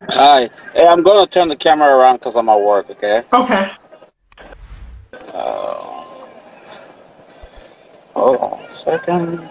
Hi. Hey, I'm gonna turn the camera around because I'm at work. Okay. Okay. Uh, Hold on a second.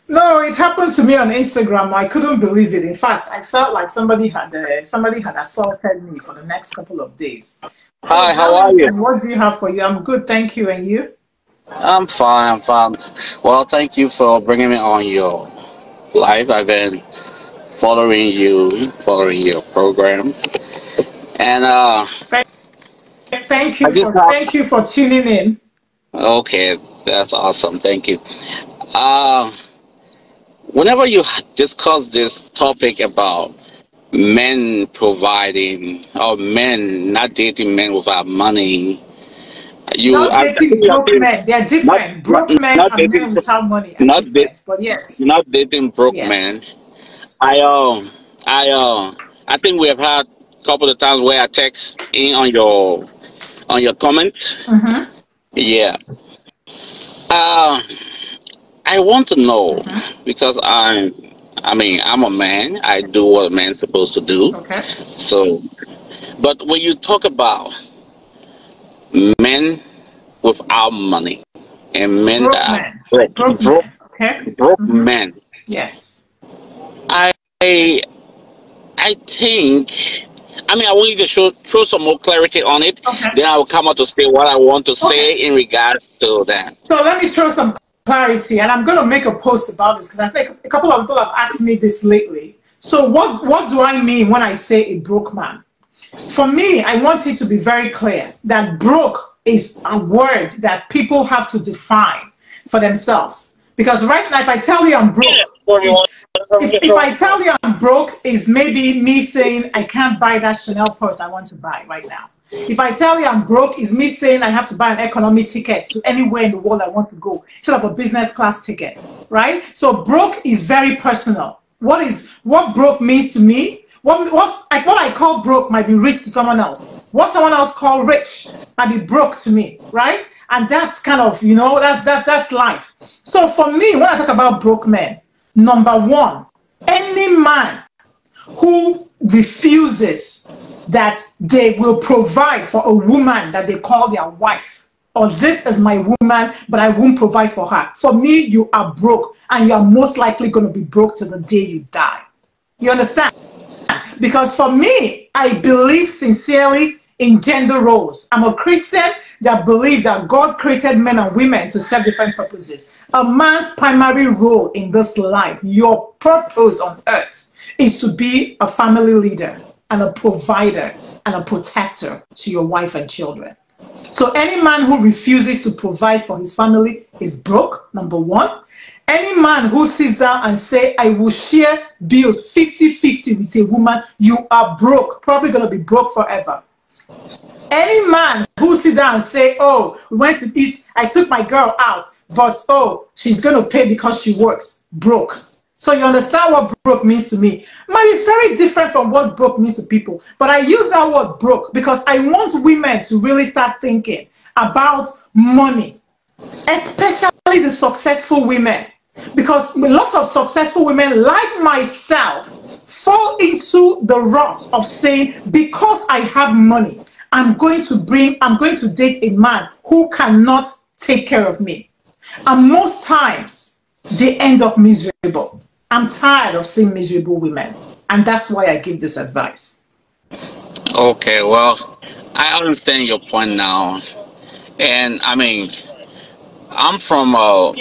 No, it happened to me on Instagram. I couldn't believe it. In fact, I felt like somebody had assaulted me for the next couple of days. So, Hi. How are you? darling, what do you have for you? I'm good, thank you. And you? I'm fine. I'm fine. Well, thank you for bringing me on your live. I've been following your program, and Thank, thank I you just for have. thank you for tuning in. Okay, that's awesome. Thank you. Uh, Whenever you discuss this topic about men providing or men not dating men without money, Not I dating think you are broke saying men. They're not, different. not Broke men not and dating men without money are not date different. But yes, not dating broke yes. men. I I I think we have had a couple of times where I text in on your comments. Mm-hmm. Yeah. Uh, I want to know Mm-hmm. because I mean I'm a man. I do what a man's supposed to do. Okay. So, but when you talk about men without money and men Broke that are men. broke, Broke broke, men. Okay. broke Mm-hmm. men, Yes. I I think. I mean, I want you to throw some more clarity on it. Okay. Then I will come out to say what I want to Okay. say in regards to that. So let me throw some clarity, and I'm going to make a post about this because I think a couple of people have asked me this lately. So what do I mean when I say a broke man? For me, I want it to be very clear that broke is a word that people have to define for themselves. Because right now, if I tell you I'm broke, if I tell you I'm broke, is maybe me saying I can't buy that Chanel purse I want to buy right now. If I tell you I'm broke, is me saying I have to buy an economy ticket to anywhere in the world I want to go instead of a business class ticket, right? So broke is very personal. What broke means to me? What I call broke might be rich to someone else. What someone else call rich might be broke to me, right? And that's kind of that's life. So for me, when I talk about broke men, number one, any man who refuses that they will provide for a woman that they call their wife, or this is my woman, but I won't provide for her. For me, you are broke, and you are most likely going to be broke to the day you die. You understand? Because for me, I believe sincerely in gender roles. I'm a Christian that believes that God created men and women to serve different purposes. A man's primary role in this life, your purpose on earth, is to be a family leader and a provider and a protector to your wife and children. So any man who refuses to provide for his family is broke, number one. Any man who sits down and say, I will share bills 50-50 with a woman, you are broke, probably going to be broke forever. Any man who sits down and say, oh, we went to eat, I took my girl out, but oh, she's going to pay because she works, broke. So you understand what broke means to me. It might be very different from what broke means to people. But I use that word broke because I want women to really start thinking about money, especially the successful women. Because a lot of successful women like myself fall into the rut of saying, because I have money, I'm going to date a man who cannot take care of me. And most times they end up miserable. I'm tired of seeing miserable women. And that's why I give this advice. Okay, well, I understand your point now, and I mean, I'm from a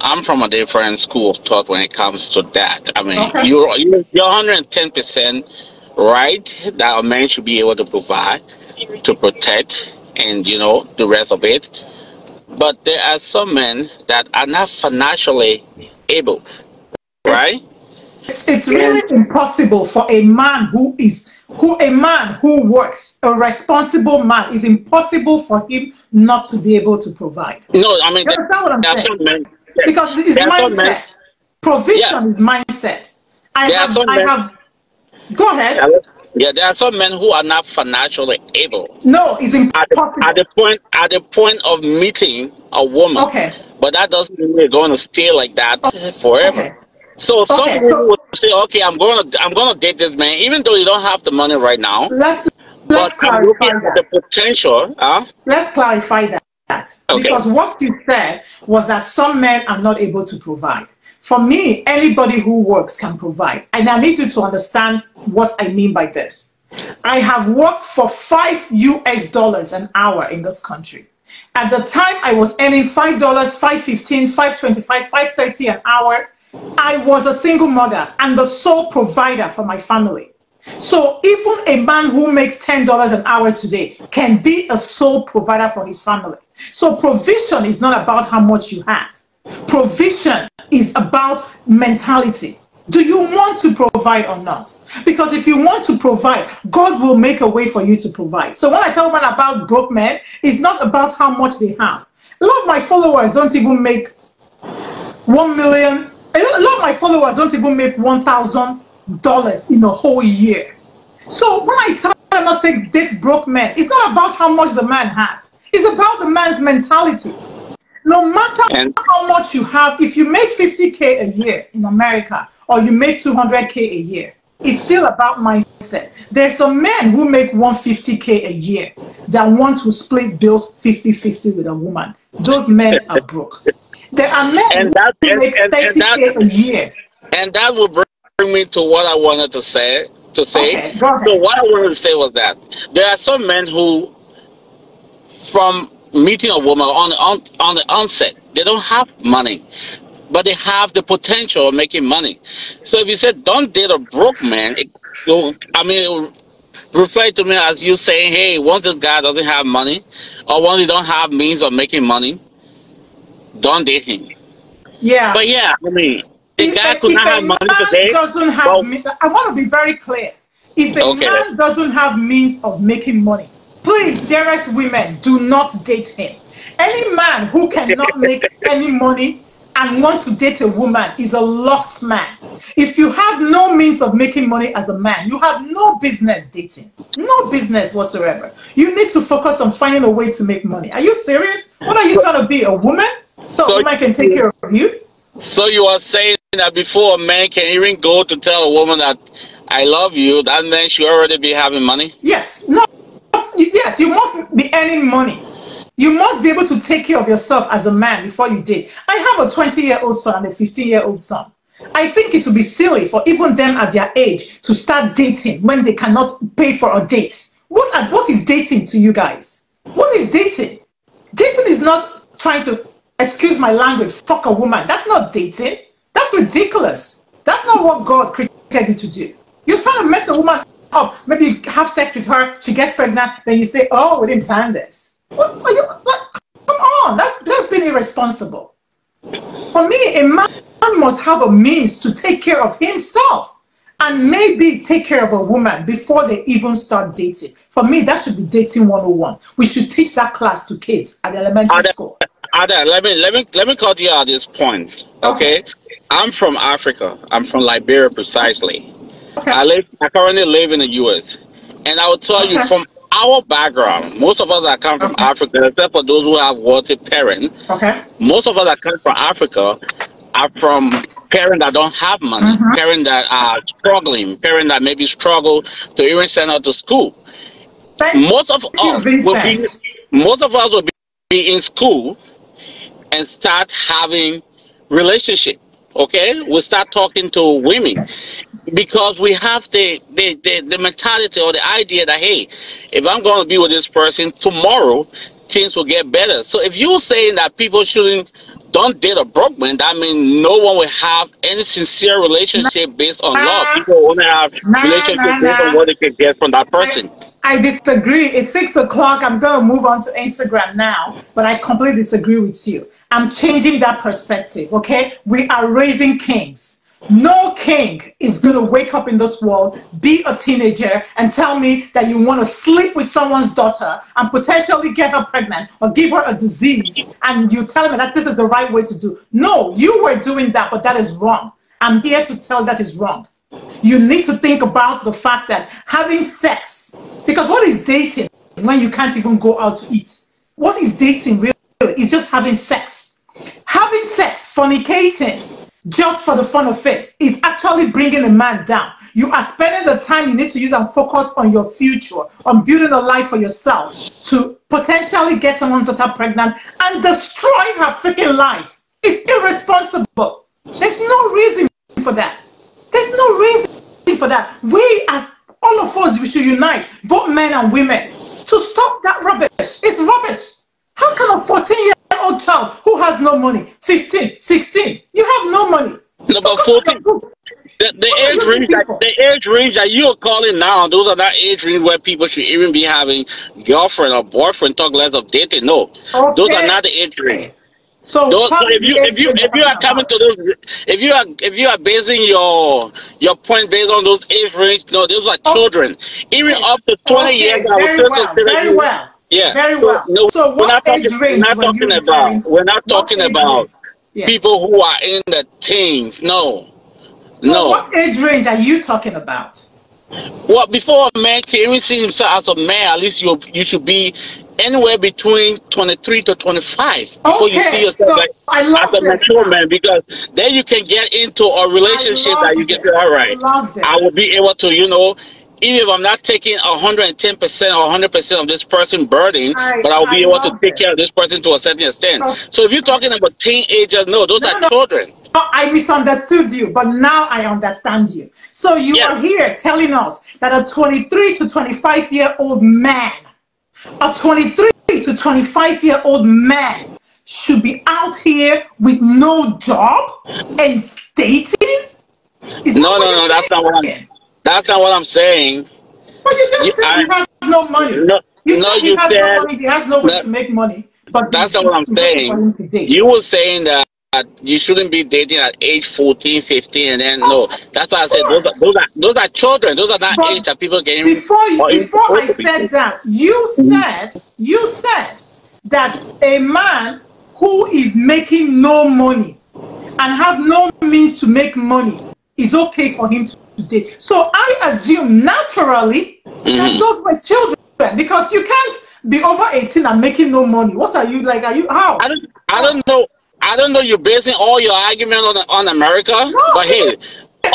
I'm from a different school of thought when it comes to that. I mean, Okay. you're 110% right that a man should be able to provide, to protect, and the rest of it. But there are some men that are not financially able, right? It's And really impossible for a man who works, a responsible man, is impossible for him not to be able to provide. no, I mean You understand what I'm there are saying? some men. Yes, Because it's there are some men. mindset. Yeah, Provision is mindset. I there are have some I men. have go ahead. Yeah, there are some men who are not financially able No, it's at impossible. the point of meeting a woman, Okay. but that doesn't mean they're going to stay like that forever. Okay. So some Okay. women So will say, "Okay, I'm gonna date this man, even though you don't have the money right now, let's but let's I'm looking clarify at that. the potential." Huh? Let's clarify that. Okay. Because what you said was that some men are not able to provide. For me, anybody who works can provide. And I need you to understand what I mean by this. I have worked for $5 an hour in this country. At the time I was earning $5, $5.15, $5.25, $5.30 an hour, I was a single mother and the sole provider for my family. So even a man who makes $10 an hour today can be a sole provider for his family. So provision is not about how much you have. Provision is about mentality. Do you want to provide or not? Because if you want to provide, God will make a way for you to provide. So when I tell men about broke men, it's not about how much they have. A lot of my followers don't even make 1 million. A lot of my followers don't even make $1,000 in a whole year. So when I tell them not to date broke men, it's not about how much the man has. It's about the man's mentality. No matter And how much you have, if you make 50K a year in America or you make 200K a year, it's still about mindset. There's some men who make 150K a year that want to split bills 50-50 with a woman. Those men are broke. There are men and that who make and that 30K a year. and that will bring me to what I wanted to say. Okay, go So ahead. what I wanted to say was that there are some men who, from meeting a woman on the onset, they don't have money, but they have the potential of making money. So if you said don't date a broke man, it will refer to me as you saying, hey, once this guy doesn't have money, or once he don't have means of making money, don't date him. Yeah. But yeah, I mean, a If guy a, could if not a have money man today. doesn't have, Well, I want to be very clear. If a okay, man doesn't have means of making money, please, dearest women, do not date him. Any man who cannot make any money and wants to date a woman is a lost man. If you have no means of making money as a man, you have no business dating. No business whatsoever. You need to focus on finding a way to make money. Are you serious? What are you so trying to be, a woman? So a so woman can take you care of you? so you are saying that before a man can even go to tell a woman that I love you, that man should already be having money? Yes. No. Yes, you must be earning money. You must be able to take care of yourself as a man before you date. I have a 20-year-old son and a 15-year-old son. I think it would be silly for even them at their age to start dating when they cannot pay for a date. What is dating to you guys? What is dating? Dating is not trying to, excuse my language, fuck a woman. That's not dating. That's ridiculous. That's not what God created you to do. You're trying to mess a woman up. Maybe you have sex with her, she gets pregnant, then you say, oh, we didn't plan this. Come on, that's being irresponsible. For me, a man must have a means to take care of himself and maybe take care of a woman before they even start dating. For me, that should be dating 101. We should teach that class to kids at elementary Ada, school. let me cut you at this point. Okay. Okay, I'm from Africa. I'm from Liberia precisely. Okay. I currently live in the U.S. And I will tell you Okay. from our background, most of us that come from Okay. Africa, except for those who have wealthy parents, Okay. most of us that come from Africa are from parents that don't have money, Mm-hmm. parents that are struggling, parents that maybe struggle to even send out to school. Thank Most of you, us will be, Vincent. most of us will be in school and start having relationship. Okay, we start talking to women because we have the mentality or the idea that hey, if I'm going to be with this person tomorrow, things will get better. So if you're saying that people shouldn't don't date a broke man, that means no one will have any sincere relationship based on love. Nah, People only have nah, relationship nah, based on nah. what they can get from that I, person. I disagree. It's 6 o'clock. I'm going to move on to Instagram now, but I completely disagree with you. I'm changing that perspective, okay? We are raising kings. No king is going to wake up in this world, be a teenager, and tell me that you want to sleep with someone's daughter and potentially get her pregnant or give her a disease, and you tell me that this is the right way to do. No, you were doing that, but that is wrong. I'm here to tell that is wrong. You need to think about the fact that having sex, because what is dating when you can't even go out to eat? What is dating really? It's just having sex. Having sex, fornicating, just for the fun of it, is actually bringing a man down. You are spending the time you need to use and focus on your future, on building a life for yourself, to potentially get someone's daughter pregnant and destroy her freaking life. It's irresponsible. There's no reason for that. There's no reason for that. We, as all of us, we should unite, both men and women, to stop that rubbish. It's rubbish. How can a 14-year-old child who has no money, 15, 16, you have no money? No, but 14, the age range that you are calling now, those are not age range where people should even be having girlfriend or boyfriend, talk less of dating. No, okay. Those are not the age range. So if you are coming to those, if you are basing your point based on those age range, no, those are children. Even up to 20 years, very well. Yeah, very well. No, so what age range we're not talking about people who are in the teens. No. No. What age range are you talking about? Well, before a man can even see himself as a man, at least you should be anywhere between 23 to 25 before you see yourself as a mature man, because then you can get into a relationship that you get all right. I will be able to, you know, even if I'm not taking 110% or 100% of this person's burden, but I'll be able to take care of this person to a certain extent. So if you're talking about teenagers, no, those are children. I misunderstood you, but now I understand you. So you are here telling us that a 23 to 25-year-old man, a 23 to 25-year-old man should be out here with no job and dating? No, that's not what I'm saying. But you just said he has no money. He has no way to make money. But that's not what I'm saying. You were saying that you shouldn't be dating at age 14, 15, and then no. That's why I said those are children. Those are not age that people get. Before I said that, you said that a man who is making no money and have no means to make money is okay for him to date. So I assume naturally that those were children, because you can't be over 18 and making no money. What are you like? Are you how? I don't know. You're basing all your argument on America, but hey,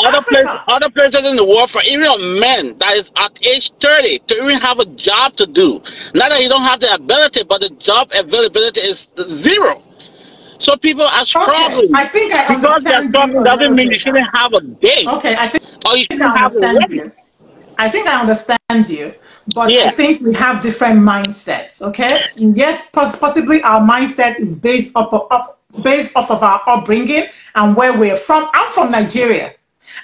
other places in the world, for even a man that is at age 30 to even have a job to do, not that you don't have the ability, but the job availability is zero. So people are struggling. I think I understand. Because they're doesn't mean you shouldn't have a date. Okay, I think I understand you. I think I understand you, but I think we have different mindsets. Okay, yes, possibly our mindset is based off of our upbringing and where we're from. I'm from Nigeria,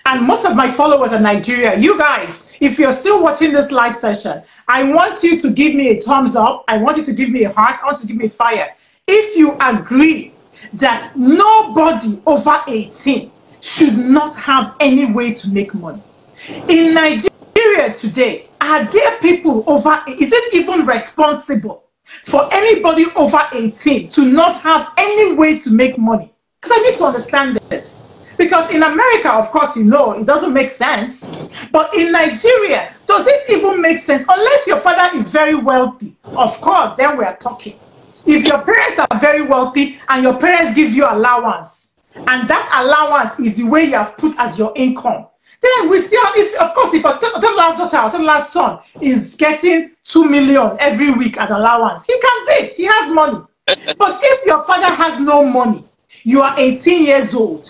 and most of my followers are Nigeria. You guys, if you're still watching this live session, I want you to give me a thumbs up. I want you to give me a heart. I want you to give me fire if you agree that nobody over 18 should not have any way to make money. In Nigeria today, are there people over, is it even responsible for anybody over 18 to not have any way to make money? Because I need to understand this. Because in America, of course, you know, it doesn't make sense. But in Nigeria, does it even make sense? Unless your father is very wealthy, of course, then we are talking. If your parents are very wealthy and your parents give you allowance, and that allowance is the way you have put as your income, then we see how, of course, if a last daughter or last son is getting 2 million every week as allowance, he can date, he has money. But if your father has no money, you are 18 years old,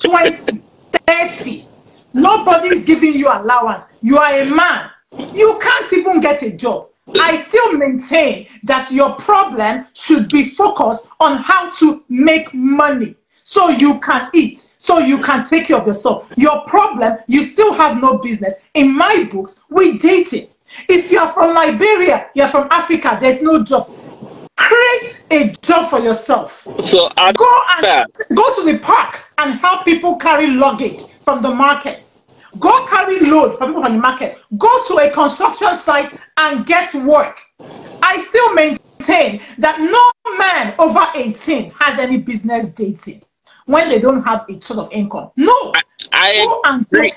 20, 30, nobody is giving you allowance, you are a man, you can't even get a job. I still maintain that your problem should be focused on how to make money so you can eat, so you can take care of yourself. Your problem, you still have no business. In my books, we dating. If you are from Liberia, you're from Africa, there's no job. Create a job for yourself. So go to the park and help people carry luggage from the markets. Go carry load from the market. Go to a construction site and get work. I still maintain that no man over 18 has any business dating. when they don't have a sort of income. No. I agree.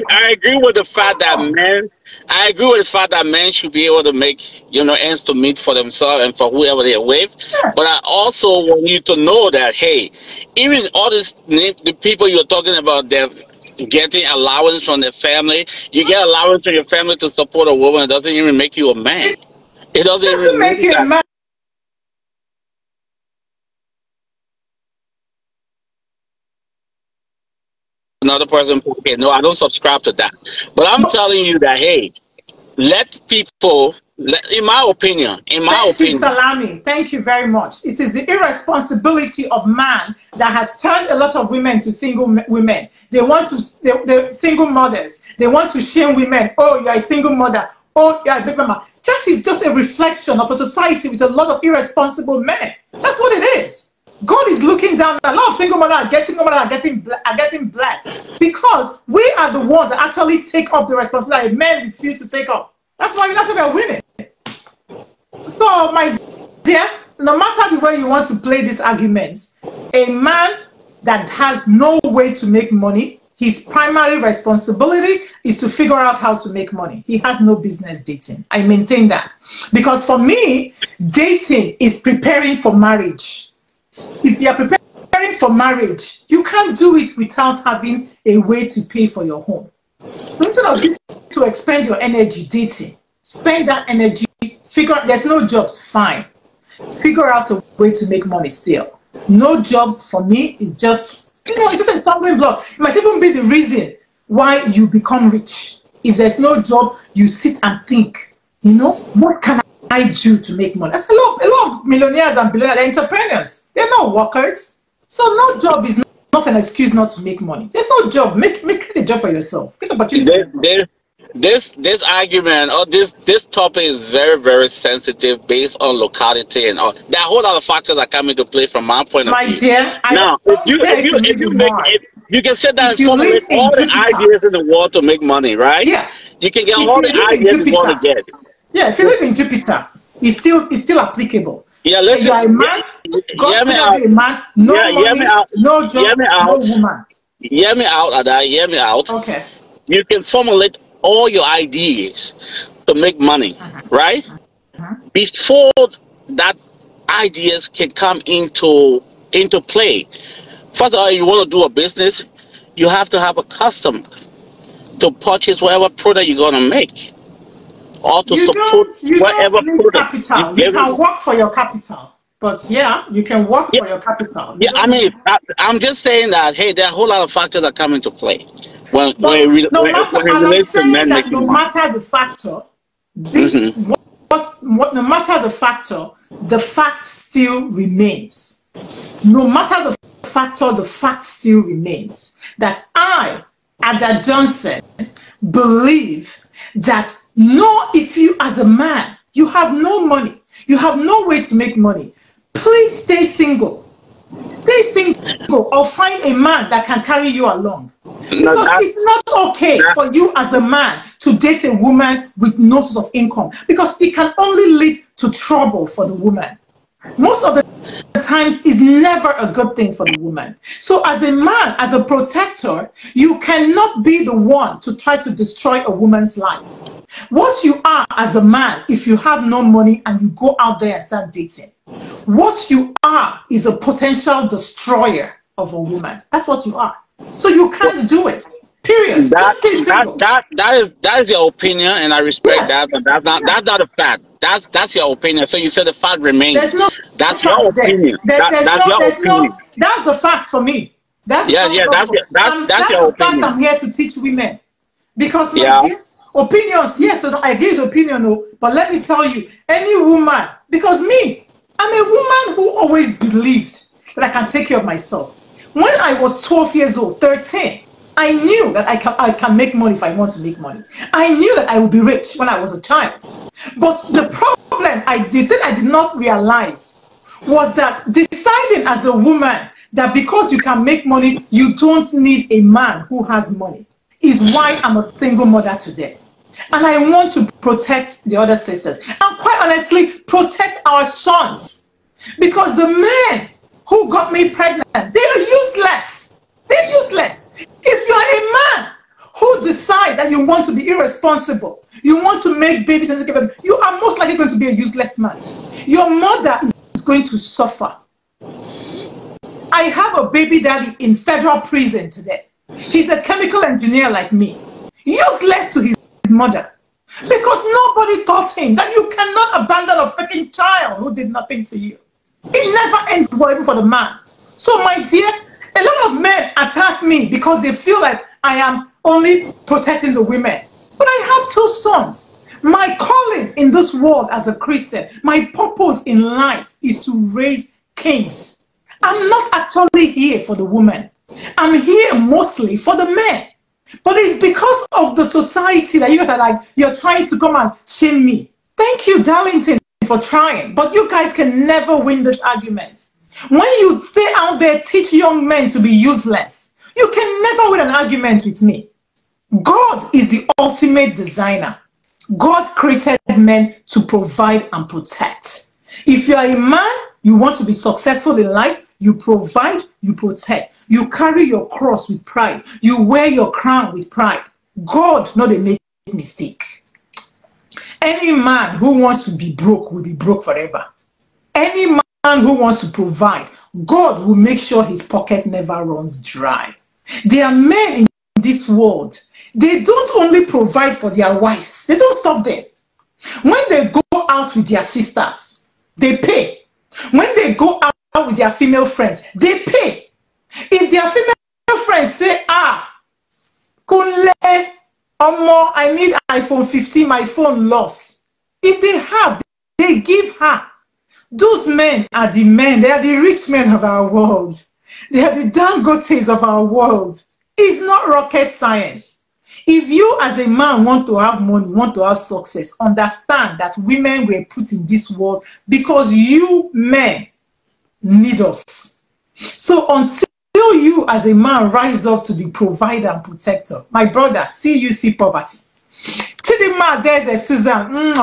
I agree with the fact that men. I agree with the fact that men should be able to make ends to meet for themselves and for whoever they're with. Yeah. But I also want you to know that hey, even all the people you're talking about, they're getting allowance from their family. You get allowance from your family to support a woman. It doesn't even make you a man. It doesn't even make you a man. Another person, okay, no, I don't subscribe to that. But I'm telling you that hey, let people. In my opinion, Thank you, Salami. Thank you very much. It is the irresponsibility of man that has turned a lot of women to single women. They want to, the single mothers. They want to shame women. Oh, you're a single mother. Oh, you're a big mama. That is just a reflection of a society with a lot of irresponsible men. That's what it is. God is looking down. A lot of single mothers are getting blessed because we are the ones that actually take up the responsibility. Men refuse to take up. That's why we're winning. So, my dear, no matter the way you want to play this argument, a man that has no way to make money, his primary responsibility is to figure out how to make money. He has no business dating. I maintain that. Because for me, dating is preparing for marriage. If you are preparing for marriage, you can't do it without having a way to pay for your home. So instead of you to expend your energy dating, spend that energy, figure out there's no jobs, fine. Figure out a way to make money still. No jobs for me is just, it's just a stumbling block. It might even be the reason why you become rich. If there's no job, you sit and think, what can I do to make money? That's a lot of millionaires and billionaires, entrepreneurs. They're not workers. So no job is not an excuse not to make money. There's no job. Make a job for yourself. Get opportunity. This argument or this topic is very, very sensitive based on locality and all. There are a whole lot of factors that come into play from my point of view. My dear, you can sit down and formulate all the ideas in the world to make money, right? Yeah. You can get all the ideas you want to get. Yeah, if you live in Jupiter, it's still applicable. Yeah, listen. You are a man, God created a man, no money, no job, no woman. Hear me out, Ada. Hear me out. Okay. You can formulate all your ideas to make money, right? Before that ideas can come into play. First of all, you want to do a business, you have to have a customer to purchase whatever product you're going to make. Or to support whatever product. Capital. You can work for your capital. But yeah, you can work for your capital. Yeah, I'm just saying that, hey, there are a whole lot of factors that come into play. No matter the factor, no matter the factor, the fact still remains. No matter the factor, the fact still remains that I, Ada Johnson, believe that if you as a man, you have no money, you have no way to make money, please stay single. Stay single or find a man that can carry you along. Because it's not okay for you as a man to date a woman with no sort of income. Because it can only lead to trouble for the woman. Most of the times it's never a good thing for the woman. So as a man, as a protector, you cannot be the one to try to destroy a woman's life. What you are as a man, if you have no money and you go out there and start dating, what you are is a potential destroyer of a woman. That's what you are. So you can't do it. Period. That is your opinion, and I respect that. But that's not a fact. That's your opinion. So you said the fact remains. That's your opinion. That's your opinion. That's the fact for me. That's your opinion. Fact I'm here to teach women, because opinions. Yes, I agree with opinion. But let me tell you, any woman, because me, I'm a woman who always believed that I can take care of myself. When I was 12 years old, 13, I knew that I can make money if I want to make money. I knew that I would be rich when I was a child. But the problem I did not realize was that deciding as a woman that because you can make money, you don't need a man who has money is why I'm a single mother today. And I want to protect the other sisters. And quite honestly, protect our sons. Because the men who got me pregnant, they are useless. want to be irresponsible, you want to make babies and give them, you are most likely going to be a useless man. Your mother is going to suffer. I have a baby daddy in federal prison today. He's a chemical engineer like me, useless to his mother, because nobody taught him that you cannot abandon a freaking child who did nothing to you. It never ends well, even for the man. So my dear, a lot of men attack me because they feel like I am only protecting the women. But I have 2 sons. My calling in this world as a Christian, my purpose in life is to raise kings. I'm not actually here for the women. I'm here mostly for the men. But it's because of the society that you guys are like, you're trying to come and shame me. Thank you, Darlington, for trying. But you guys can never win this argument. When you stay out there, teach young men to be useless, you can never win an argument with me. God is the ultimate designer. God created men to provide and protect. If you are a man, you want to be successful in life, you provide, you protect. You carry your cross with pride. You wear your crown with pride. God, not a make mistake. Any man who wants to be broke will be broke forever. Any man who wants to provide, God will make sure his pocket never runs dry. There are men in this world, they don't only provide for their wives. They don't stop there. When they go out with their sisters, they pay. When they go out with their female friends, they pay. If their female friends say, Kunle, Omo, I need iPhone 15, my phone lost. If they have, they give her. Those men are the men, they are the rich men of our world. They are the Dangotes of our world. It's not rocket science. If you as a man want to have money, want to have success, understand that women were put in this world because you men need us. So until you as a man rise up to be provider and protector, my brother, see you see poverty. Chidima, there's a Susan.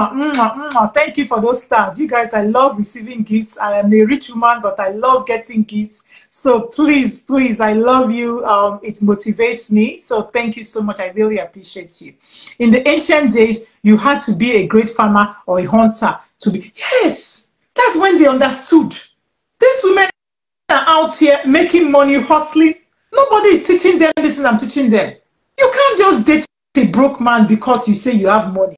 Thank you for those stars. You guys, I love receiving gifts. I am a rich woman, but I love getting gifts. So please, please, I love you. It motivates me. So thank you so much. I really appreciate you. In the ancient days, you had to be a great farmer or a hunter to be. Yes, that's when they understood. These women are out here making money, hustling. Nobody is teaching them this, and I'm teaching them. You can't just date a broke man because you say you have money.